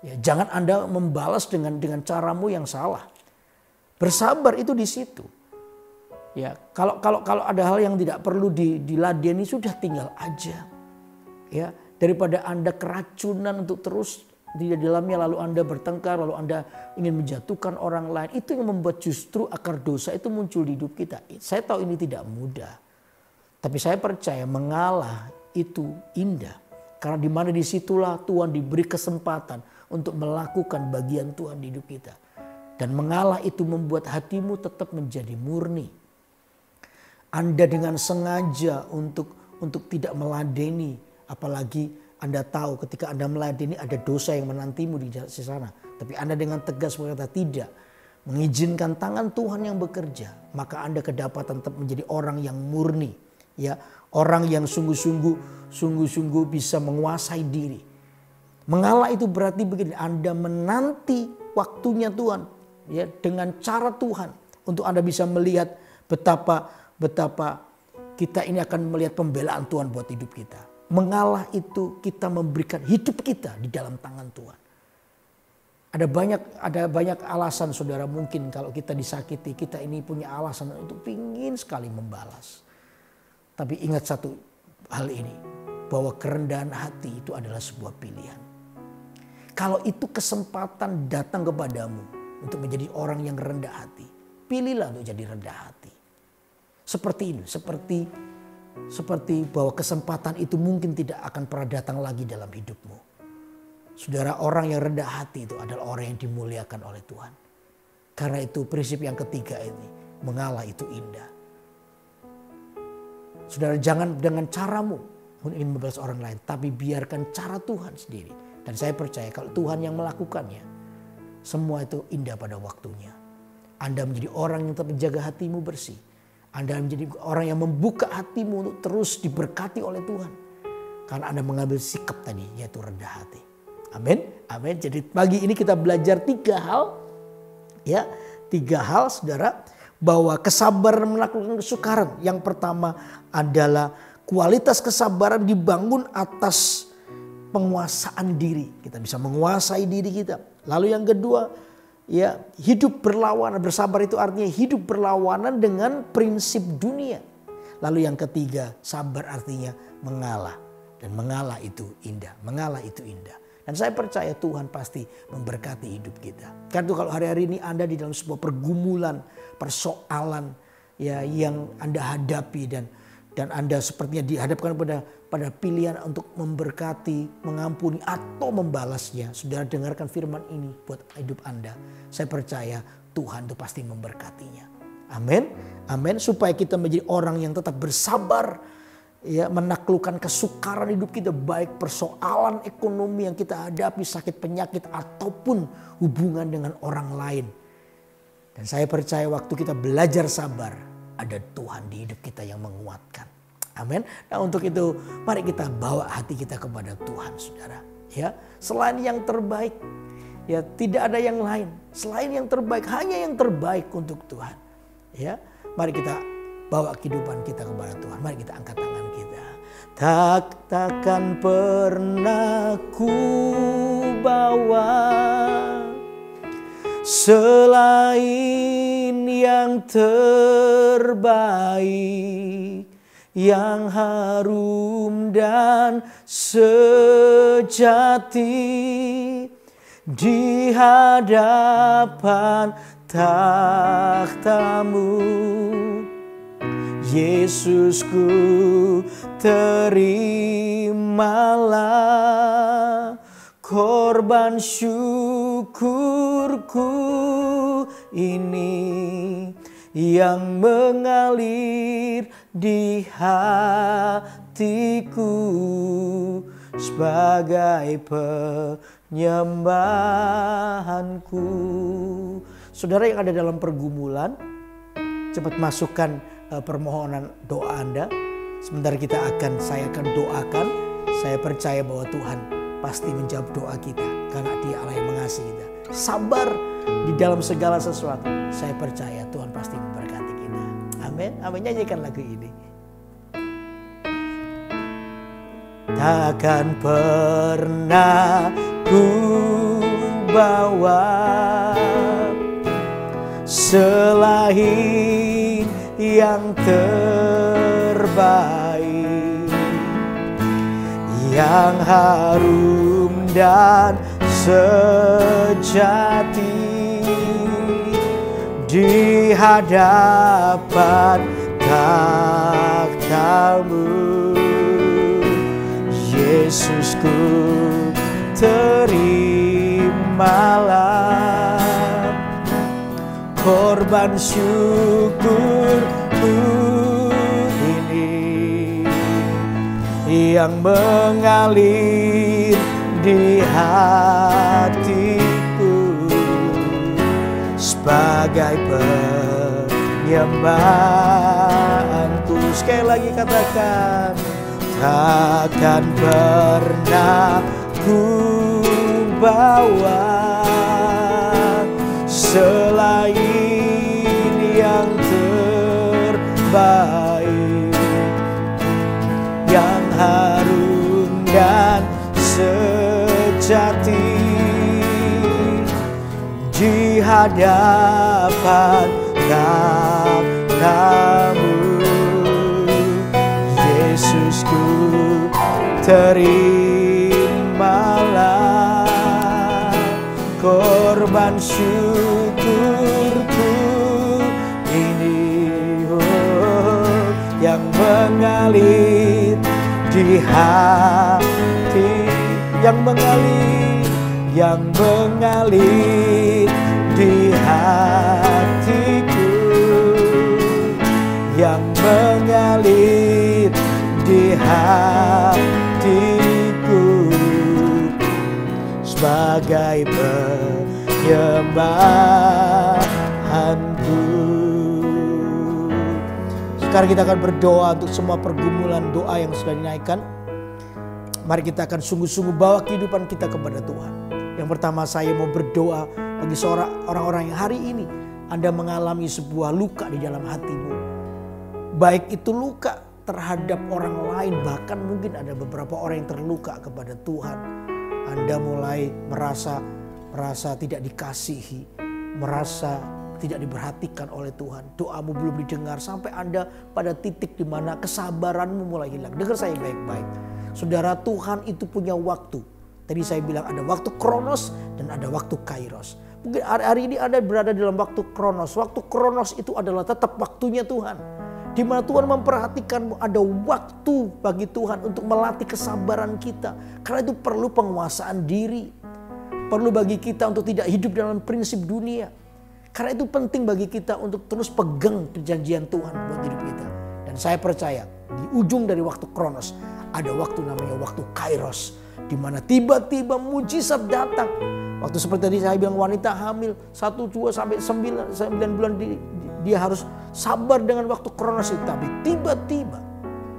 Ya, jangan Anda membalas dengan caramu yang salah. Bersabar itu di situ. Ya, kalau ada hal yang tidak perlu diladeni sudah tinggal aja. Ya, daripada Anda keracunan untuk terus di dalamnya lalu Anda bertengkar, lalu Anda ingin menjatuhkan orang lain. Itu yang membuat justru akar dosa itu muncul di hidup kita. Saya tahu ini tidak mudah. Tapi saya percaya mengalah itu indah. Karena di mana disitulah Tuhan diberi kesempatan untuk melakukan bagian Tuhan di hidup kita. Dan mengalah itu membuat hatimu tetap menjadi murni. Anda dengan sengaja untuk tidak meladeni, apalagi Anda tahu ketika Anda meladeni ada dosa yang menantimu di sana. Tapi Anda dengan tegas berkata tidak, mengizinkan tangan Tuhan yang bekerja, maka Anda kedapatan tetap menjadi orang yang murni, ya, orang yang sungguh-sungguh bisa menguasai diri. Mengalah itu berarti begini, Anda menanti waktunya Tuhan, ya, dengan cara Tuhan untuk Anda bisa melihat betapa kita ini akan melihat pembelaan Tuhan buat hidup kita. Mengalah itu kita memberikan hidup kita di dalam tangan Tuhan. Ada banyak alasan saudara, mungkin kalau kita disakiti kita ini punya alasan untuk pingin sekali membalas. Tapi ingat satu hal ini, bahwa kerendahan hati itu adalah sebuah pilihan. Kalau itu kesempatan datang kepadamu untuk menjadi orang yang rendah hati, pilihlah untuk jadi rendah hati. Seperti ini, seperti bahwa kesempatan itu mungkin tidak akan pernah datang lagi dalam hidupmu. Saudara, orang yang rendah hati itu adalah orang yang dimuliakan oleh Tuhan. Karena itu prinsip yang ketiga ini, mengalah itu indah. Saudara, jangan dengan caramu ingin membalas orang lain, tapi biarkan cara Tuhan sendiri. Dan saya percaya kalau Tuhan yang melakukannya, semua itu indah pada waktunya. Anda menjadi orang yang tetap menjaga hatimu bersih. Anda menjadi orang yang membuka hatimu untuk terus diberkati oleh Tuhan. Karena Anda mengambil sikap tadi, yaitu rendah hati. Amin. Amin. Jadi pagi ini kita belajar 3 hal. Ya, 3 hal saudara. Bahwa kesabaran menaklukkan kesukaran. Yang pertama adalah kualitas kesabaran dibangun atas penguasaan diri. Kita bisa menguasai diri kita. Lalu yang kedua, ya, hidup berlawanan. Bersabar itu artinya hidup berlawanan dengan prinsip dunia. Lalu yang ketiga, sabar artinya mengalah. Dan mengalah itu indah. Mengalah itu indah. Dan saya percaya Tuhan pasti memberkati hidup kita. Karena itu kalau hari-hari ini Anda di dalam sebuah pergumulan, persoalan, ya, yang Anda hadapi dan Anda sepertinya dihadapkan pada pilihan untuk memberkati, mengampuni atau membalasnya. Saudara, dengarkan firman ini buat hidup Anda. Saya percaya Tuhan itu pasti memberkatinya. Amin. Amin. Supaya kita menjadi orang yang tetap bersabar, ya, menaklukkan kesukaran hidup kita, baik persoalan ekonomi yang kita hadapi, sakit penyakit ataupun hubungan dengan orang lain. Dan saya percaya waktu kita belajar sabar, ada Tuhan di hidup kita yang menguatkan. Amin. Nah, untuk itu mari kita bawa hati kita kepada Tuhan, saudara. Ya, selain yang terbaik, ya, tidak ada yang lain. Selain yang terbaik, hanya yang terbaik untuk Tuhan. Ya, mari kita bawa kehidupan kita kepada Tuhan. Mari kita angkat tangan kita. Takkan pernah ku bawa selain yang terbaik, yang harum dan sejati di hadapan takhtamu. Yesusku, terimalah korban syukurku ini yang mengalir di hatiku sebagai penyembahanku. Saudara yang ada dalam pergumulan, cepat masukkan permohonan doa Anda. Sebentar saya akan doakan. Saya percaya bahwa Tuhan pasti menjawab doa kita karena Dia Allah yang mengasihi kita. Sabar di dalam segala sesuatu. Saya percaya Tuhan pasti memberkati kita. Amin. Amin. Nyanyikan lagu ini. Takkan pernah ku bawa selain yang terbaik, yang harum dan sejati di hadapan takhtamu. Yesusku, terimalah korban syukurku yang mengalir di hatiku sebagai penyembahanku. Sekali lagi katakan, takkan pernah ku bawa selain yang terbaik, yang harum dan sejati di hadapan kamu. Yesusku, terimalah korban syukurku ini, yang mengalir di hati, yang mengalir di hatiku, yang mengalir di hatiku sebagai penyembahanku. Sekarang kita akan berdoa untuk semua pergumulan doa yang sudah dinaikkan. Mari kita akan sungguh-sungguh bawa kehidupan kita kepada Tuhan. Yang pertama, saya mau berdoa bagi orang-orang yang hari ini Anda mengalami sebuah luka di dalam hatimu. Baik itu luka terhadap orang lain, bahkan mungkin ada beberapa orang yang terluka kepada Tuhan. Anda mulai merasa tidak dikasihi, merasa tidak diperhatikan oleh Tuhan. Doamu belum didengar sampai Anda pada titik di mana kesabaranmu mulai hilang. Dengar saya baik-baik. Saudara, Tuhan itu punya waktu. Tadi saya bilang ada waktu kronos dan ada waktu kairos. Mungkin hari ini Anda berada dalam waktu kronos. Waktu kronos itu adalah tetap waktunya Tuhan. Di mana Tuhan memperhatikanmu, ada waktu bagi Tuhan untuk melatih kesabaran kita. Karena itu perlu penguasaan diri. Perlu bagi kita untuk tidak hidup dalam prinsip dunia. Karena itu penting bagi kita untuk terus pegang perjanjian Tuhan buat hidup kita. Dan saya percaya di ujung dari waktu kronos ada waktu namanya waktu kairos. Di mana tiba-tiba mujizat datang. Waktu seperti tadi saya bilang, wanita hamil 1, 2 sampai 9 bulan dia harus sabar dengan waktu kronos itu. Tapi tiba-tiba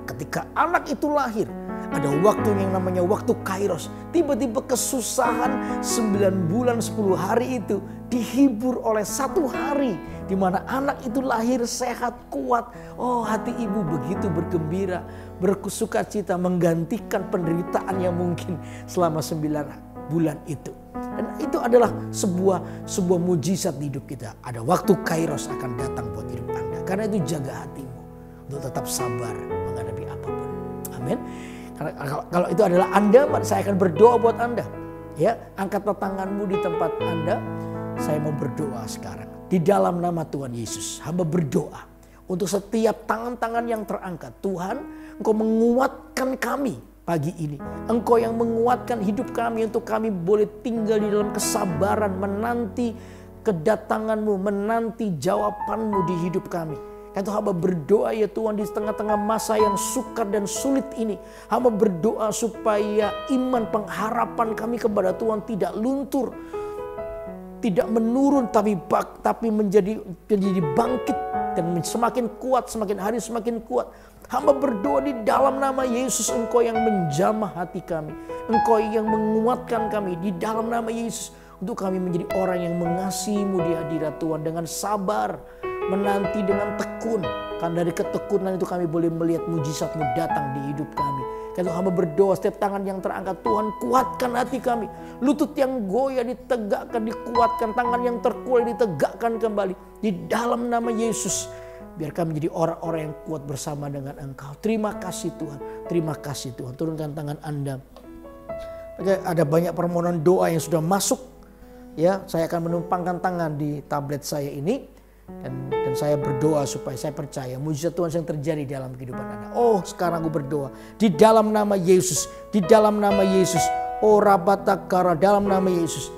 ketika anak itu lahir, ada waktu yang namanya waktu kairos. Tiba-tiba kesusahan 9 bulan 10 hari itu dihibur oleh 1 hari. Di mana anak itu lahir sehat, kuat. Oh, hati ibu begitu bergembira, bersukacita, menggantikan penderitaan yang mungkin selama 9 bulan itu. Dan itu adalah sebuah mujizat di hidup kita. Ada waktu kairos akan datang buat hidup Anda. Karena itu jaga hatimu untuk tetap sabar menghadapi apapun. Amin. Kalau itu adalah Anda, saya akan berdoa buat Anda. Ya, angkatlah tanganmu di tempat Anda. Saya mau berdoa sekarang. Di dalam nama Tuhan Yesus, hamba berdoa untuk setiap tangan-tangan yang terangkat. Tuhan, Engkau menguatkan kami pagi ini. Engkau yang menguatkan hidup kami untuk kami boleh tinggal di dalam kesabaran, menanti kedatangan-Mu, menanti jawaban-Mu di hidup kami. Karena itu hamba berdoa ya Tuhan, di tengah-tengah masa yang sukar dan sulit ini. Hamba berdoa supaya iman pengharapan kami kepada Tuhan tidak luntur. Tidak menurun tapi menjadi bangkit dan semakin kuat, semakin hari semakin kuat. Hamba berdoa di dalam nama Yesus, Engkau yang menjamah hati kami, Engkau yang menguatkan kami di dalam nama Yesus, untuk kami menjadi orang yang mengasihi-Mu di hadirat Tuhan dengan sabar, menanti dengan tekun. Karena dari ketekunan itu kami boleh melihat mujizat-Mu datang di hidup kami. Karena hamba berdoa setiap tangan yang terangkat, Tuhan kuatkan hati kami. Lutut yang goyah ditegakkan, dikuatkan. Tangan yang terkulai ditegakkan kembali. Di dalam nama Yesus. Biar kami menjadi orang-orang yang kuat bersama dengan Engkau. Terima kasih Tuhan. Terima kasih Tuhan. Turunkan tangan Anda. Ada banyak permohonan doa yang sudah masuk. Ya, saya akan menumpangkan tangan di tablet saya ini. Dan saya berdoa supaya saya percaya mujizat Tuhan yang terjadi dalam kehidupan Anda. Oh, sekarang aku berdoa di dalam nama Yesus, di dalam nama Yesus. Oh, rabatakara, dalam nama Yesus.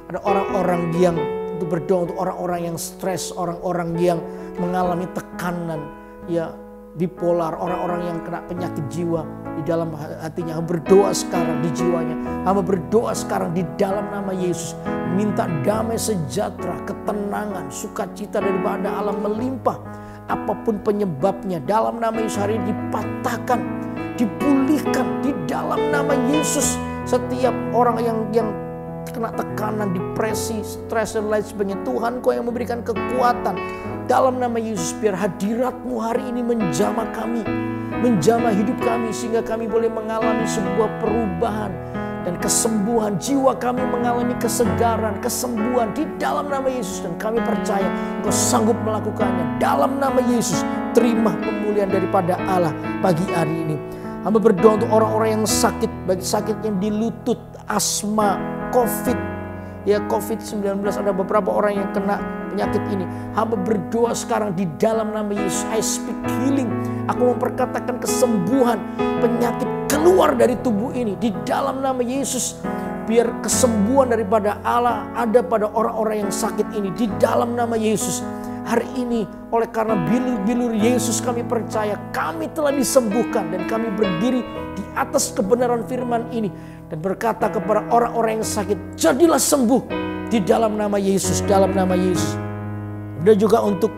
Ada orang-orang yang untuk berdoa untuk orang-orang yang stres, orang-orang yang mengalami tekanan, ya bipolar, orang-orang yang kena penyakit jiwa di dalam hatinya. Hamba berdoa sekarang di jiwanya. Hamba berdoa sekarang di dalam nama Yesus. Minta damai sejahtera, ketenangan, sukacita daripada Allah melimpah. Apapun penyebabnya, dalam nama Yesus hari ini dipatahkan, dipulihkan di dalam nama Yesus. Setiap orang yang kena tekanan, depresi, stres dan lain sebagainya, Tuhan Kau yang memberikan kekuatan. Dalam nama Yesus, biar hadirat-Mu hari ini menjamah kami, menjamah hidup kami, sehingga kami boleh mengalami sebuah perubahan dan kesembuhan. Jiwa kami mengalami kesegaran, kesembuhan di dalam nama Yesus. Dan kami percaya Engkau sanggup melakukannya. Dalam nama Yesus, terima pemulihan daripada Allah pagi hari ini. Hamba berdoa untuk orang-orang yang sakit, baik sakit yang di lutut, asma, COVID, ya COVID-19, ada beberapa orang yang kena penyakit ini. Hamba berdoa sekarang di dalam nama Yesus. I speak healing. Aku memperkatakan kesembuhan, penyakit keluar dari tubuh ini di dalam nama Yesus. Biar kesembuhan daripada Allah ada pada orang-orang yang sakit ini di dalam nama Yesus. Hari ini oleh karena bilur-bilur Yesus kami percaya kami telah disembuhkan, dan kami berdiri di atas kebenaran firman ini dan berkata kepada orang-orang yang sakit, jadilah sembuh di dalam nama Yesus, dalam nama Yesus. Dan juga untuk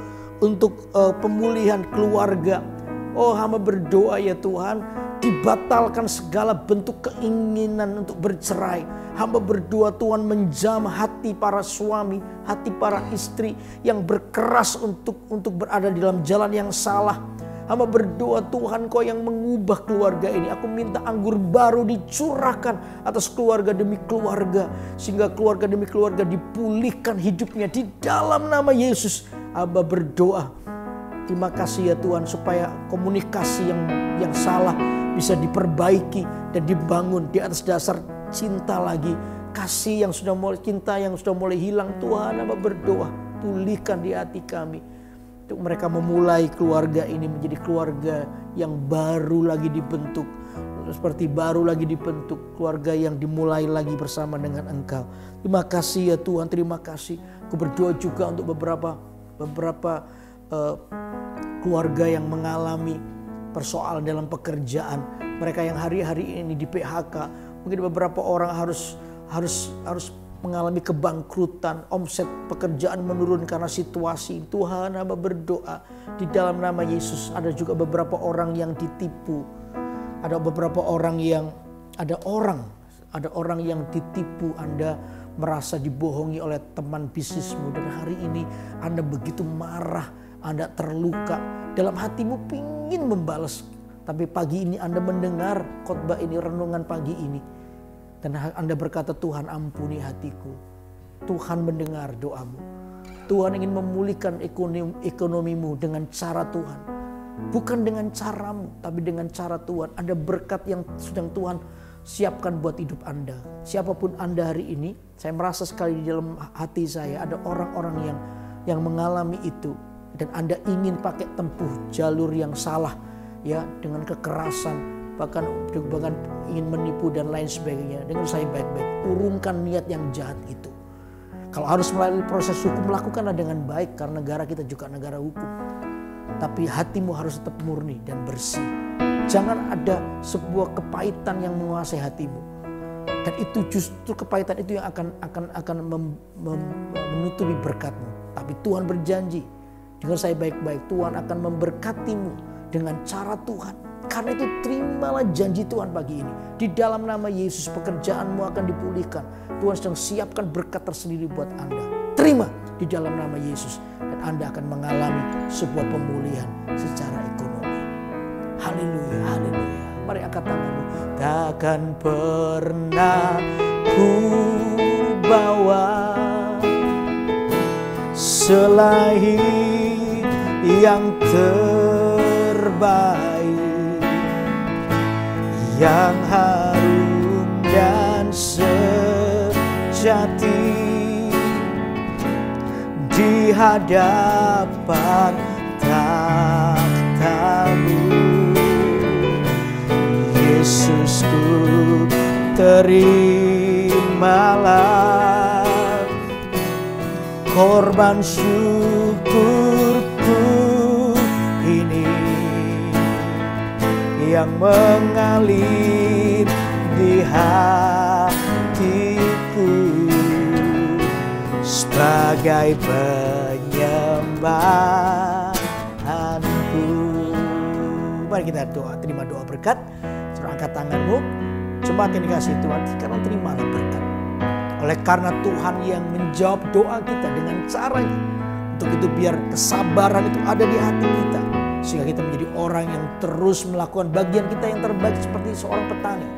pemulihan keluarga. Oh, hamba berdoa ya Tuhan, dibatalkan segala bentuk keinginan untuk bercerai. Hamba berdoa Tuhan menjamah hati para suami, hati para istri yang berkeras untuk berada di dalam jalan yang salah. Hamba berdoa Tuhan Kau yang mengubah keluarga ini. Aku minta anggur baru dicurahkan atas keluarga demi keluarga, sehingga keluarga demi keluarga dipulihkan hidupnya di dalam nama Yesus. Hamba berdoa, terima kasih ya Tuhan, supaya komunikasi yang salah bisa diperbaiki dan dibangun di atas dasar cinta lagi. Kasih yang sudah mulai, cinta yang sudah mulai hilang, Tuhan hamba berdoa, pulihkan di hati kami. Untuk mereka memulai keluarga ini menjadi keluarga yang baru lagi dibentuk. Seperti baru lagi dibentuk, keluarga yang dimulai lagi bersama dengan Engkau. Terima kasih ya Tuhan, terima kasih. Aku berdoa juga untuk beberapa keluarga yang mengalami persoalan dalam pekerjaan. Mereka yang hari-hari ini di PHK. Mungkin beberapa orang harus mengalami kebangkrutan, omset pekerjaan menurun karena situasi. Tuhan hamba berdoa di dalam nama Yesus. Ada juga beberapa orang yang ditipu. Ada beberapa orang yang ada orang yang ditipu. Anda merasa dibohongi oleh teman bisnismu, dan hari ini Anda begitu marah, Anda terluka, dalam hatimu pingin membalas. Tapi pagi ini Anda mendengar khotbah ini, renungan pagi ini, dan Anda berkata, Tuhan ampuni hatiku. Tuhan mendengar doamu. Tuhan ingin memulihkan ekonomimu dengan cara Tuhan. Bukan dengan caramu, tapi dengan cara Tuhan. Ada berkat yang sedang Tuhan siapkan buat hidup Anda. Siapapun Anda hari ini, saya merasa sekali di dalam hati saya ada orang-orang yang mengalami itu. Dan Anda ingin pakai tempuh jalur yang salah, ya, dengan kekerasan, bahkan ingin menipu dan lain sebagainya. Dengar saya baik-baik, urungkan niat yang jahat itu. Kalau harus melalui proses hukum, lakukanlah dengan baik, karena negara kita juga negara hukum. Tapi hatimu harus tetap murni dan bersih. Jangan ada sebuah kepahitan yang menguasai hatimu. Dan itu justru kepahitan itu yang akan menutupi berkatmu. Tapi Tuhan berjanji, dengar saya baik-baik, Tuhan akan memberkatimu dengan cara Tuhan. Karena itu terimalah janji Tuhan pagi ini. Di dalam nama Yesus pekerjaanmu akan dipulihkan. Tuhan sedang siapkan berkat tersendiri buat Anda. Terima di dalam nama Yesus. Dan Anda akan mengalami sebuah pemulihan secara ekonomi. Haleluya, haleluya. Mari angkat tanganmu. Takkan pernah ku bawa selain yang terbaik, yang harum dan sejati di hadapan takhta-Mu. Yesusku, terimalah korban syukurku ini. yang mengalir di hatiku sebagai penyembahanku. Mari kita doa, terima doa berkat. Saudara angkat tanganmu, jemaat yang dikasihi Tuhan, sekarang terimalah berkat. Oleh karena Tuhan yang menjawab doa kita dengan caranya, untuk itu biar kesabaran itu ada di hati kita, sehingga kita menjadi orang yang terus melakukan bagian kita yang terbaik seperti seorang petani.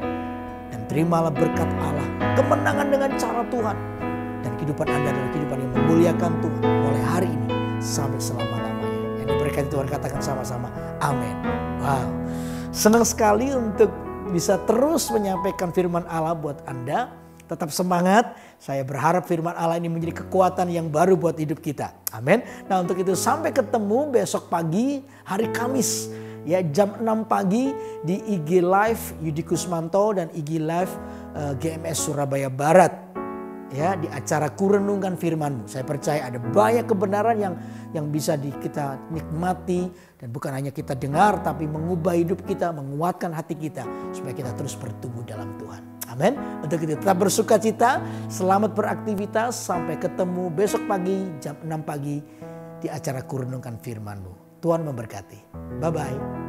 Dan terimalah berkat Allah, kemenangan dengan cara Tuhan. Dan kehidupan Anda adalah kehidupan yang memuliakan Tuhan mulai hari ini sampai selama-lamanya. Yang diberkati Tuhan, katakan sama-sama amin. Wow, senang sekali untuk bisa terus menyampaikan firman Allah buat Anda. Tetap semangat, saya berharap firman Allah ini menjadi kekuatan yang baru buat hidup kita. Amin. Nah, untuk itu sampai ketemu besok pagi hari Kamis. Ya, jam 6 pagi di IG Live Yudi Kusmanto dan IG Live GMS Surabaya Barat. Ya, di acara Kurenungkan Firman-Mu. Saya percaya ada banyak kebenaran yang bisa kita nikmati. Dan bukan hanya kita dengar, tapi mengubah hidup kita, menguatkan hati kita. Supaya kita terus bertumbuh dalam Tuhan. Amin. Untuk itu tetap bersuka cita, selamat beraktivitas. Sampai ketemu besok pagi jam 6 pagi di acara Kurenungkan Firman-Mu. Tuhan memberkati. Bye-bye.